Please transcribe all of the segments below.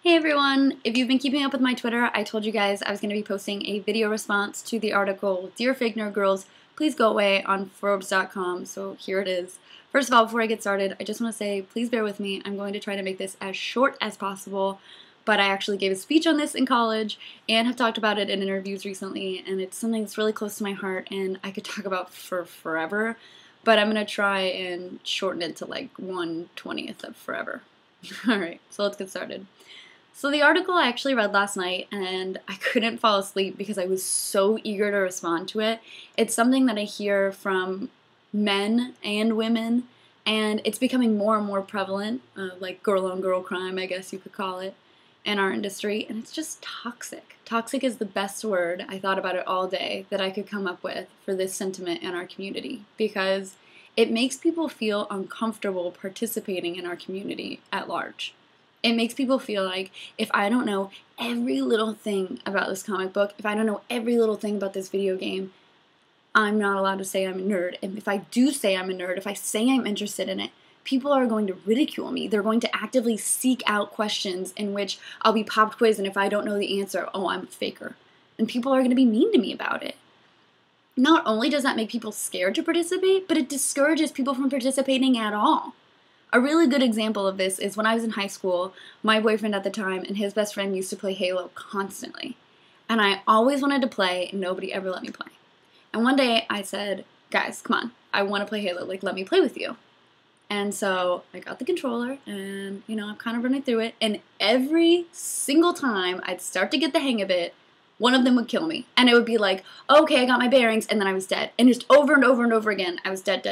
Hey everyone! If you've been keeping up with my Twitter, I told you guys I was going to be posting a video response to the article, Dear Fake Nerd Girls, Please Go Away on Forbes.com, so here it is. First of all, before I get started, I just want to say, please bear with me. I'm going to try to make this as short as possible, but I actually gave a speech on this in college and have talked about it in interviews recently, and it's something that's really close to my heart and I could talk about for forever, but I'm going to try and shorten it to like 1/20th of forever. Alright, so let's get started. So the article I actually read last night, and I couldn't fall asleep because I was so eager to respond to it. It's something that I hear from men and women, and it's becoming more and more prevalent, like girl-on-girl crime, I guess you could call it, in our industry, and it's just toxic. Toxic is the best word, I thought about it all day, that I could come up with for this sentiment in our community, because it makes people feel uncomfortable participating in our community at large. It makes people feel like if I don't know every little thing about this comic book, if I don't know every little thing about this video game, I'm not allowed to say I'm a nerd. And if I do say I'm a nerd, if I say I'm interested in it, people are going to ridicule me. They're going to actively seek out questions in which I'll be pop quizzed, and if I don't know the answer, oh, I'm a faker. And people are going to be mean to me about it. Not only does that make people scared to participate, but it discourages people from participating at all. A really good example of this is when I was in high school, my boyfriend at the time and his best friend used to play Halo constantly. And I always wanted to play, and nobody ever let me play. And one day I said, guys, come on, I want to play Halo, like let me play with you. And so I got the controller and, I'm kind of running through it. And every single time I'd start to get the hang of it, one of them would kill me. And it would be like, okay, I got my bearings, and then I was dead. And just over and over and over again, I was dead.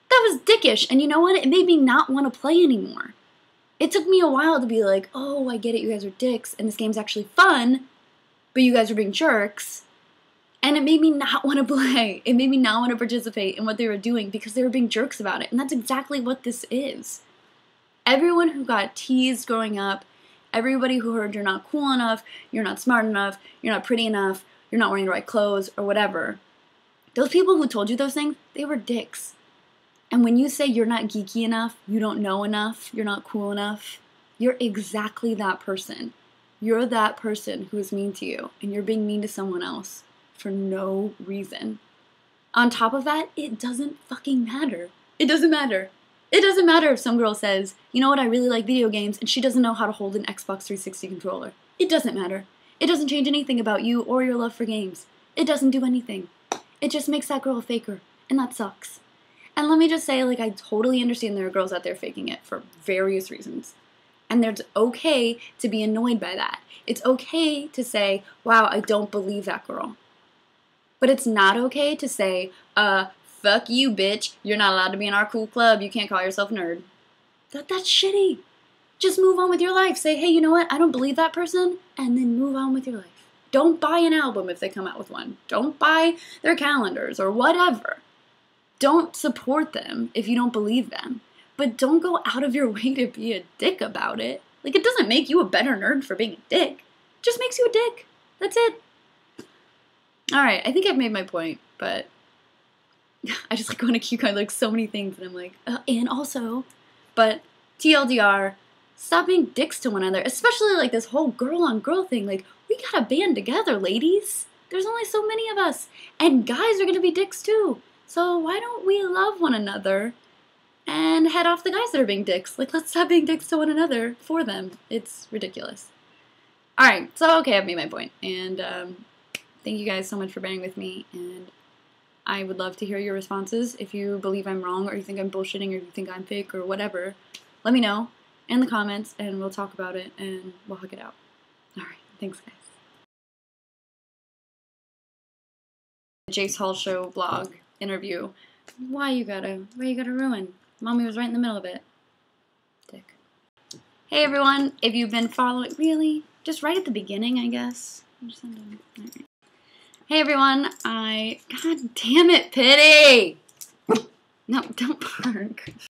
That was dickish, and you know what? It made me not want to play anymore. It took me a while to be like, oh, I get it, you guys are dicks, and this game's actually fun, but you guys are being jerks. And it made me not want to play. It made me not want to participate in what they were doing because they were being jerks about it, and that's exactly what this is. Everyone who got teased growing up, everybody who heard you're not cool enough, you're not smart enough, you're not pretty enough, you're not wearing the right clothes, or whatever, those people who told you those things, they were dicks. And when you say you're not geeky enough, you don't know enough, you're not cool enough, you're exactly that person. You're that person who is mean to you, and you're being mean to someone else for no reason. On top of that, it doesn't fucking matter. It doesn't matter. It doesn't matter if some girl says, you know what, I really like video games, and she doesn't know how to hold an Xbox 360 controller. It doesn't matter. It doesn't change anything about you or your love for games. It doesn't do anything. It just makes that girl a faker, and that sucks. And let me just say, I totally understand there are girls out there faking it for various reasons. And it's okay to be annoyed by that. It's okay to say, wow, I don't believe that girl. But it's not okay to say, fuck you, bitch. You're not allowed to be in our cool club. You can't call yourself a nerd. That's shitty. Just move on with your life. Say, hey, you know what? I don't believe that person. And then move on with your life. Don't buy an album if they come out with one. Don't buy their calendars or whatever. Don't support them if you don't believe them, but don't go out of your way to be a dick about it. It doesn't make you a better nerd for being a dick. It just makes you a dick. That's it. Alright, I think I've made my point, but I just want to keep going, so many things, and I'm like, and also, but TLDR, stop being dicks to one another, especially this whole girl-on-girl thing. We gotta band together, ladies. There's only so many of us, and guys are gonna be dicks too. So why don't we love one another and head off the guys that are being dicks? Let's stop being dicks to one another for them. It's ridiculous. Alright, so okay, I've made my point. And thank you guys so much for bearing with me. And I would love to hear your responses. If you believe I'm wrong, or you think I'm bullshitting, or you think I'm fake, or whatever, let me know in the comments, and we'll talk about it, and we'll hug it out. Alright, thanks guys. Jace Hall Show blog interview. Why you gotta ruin? Mommy was right in the middle of it. Dick. Hey everyone, if you've been following, really? Just right at the beginning, I guess. Right. Hey everyone, God damn it, Pity! No, don't bark.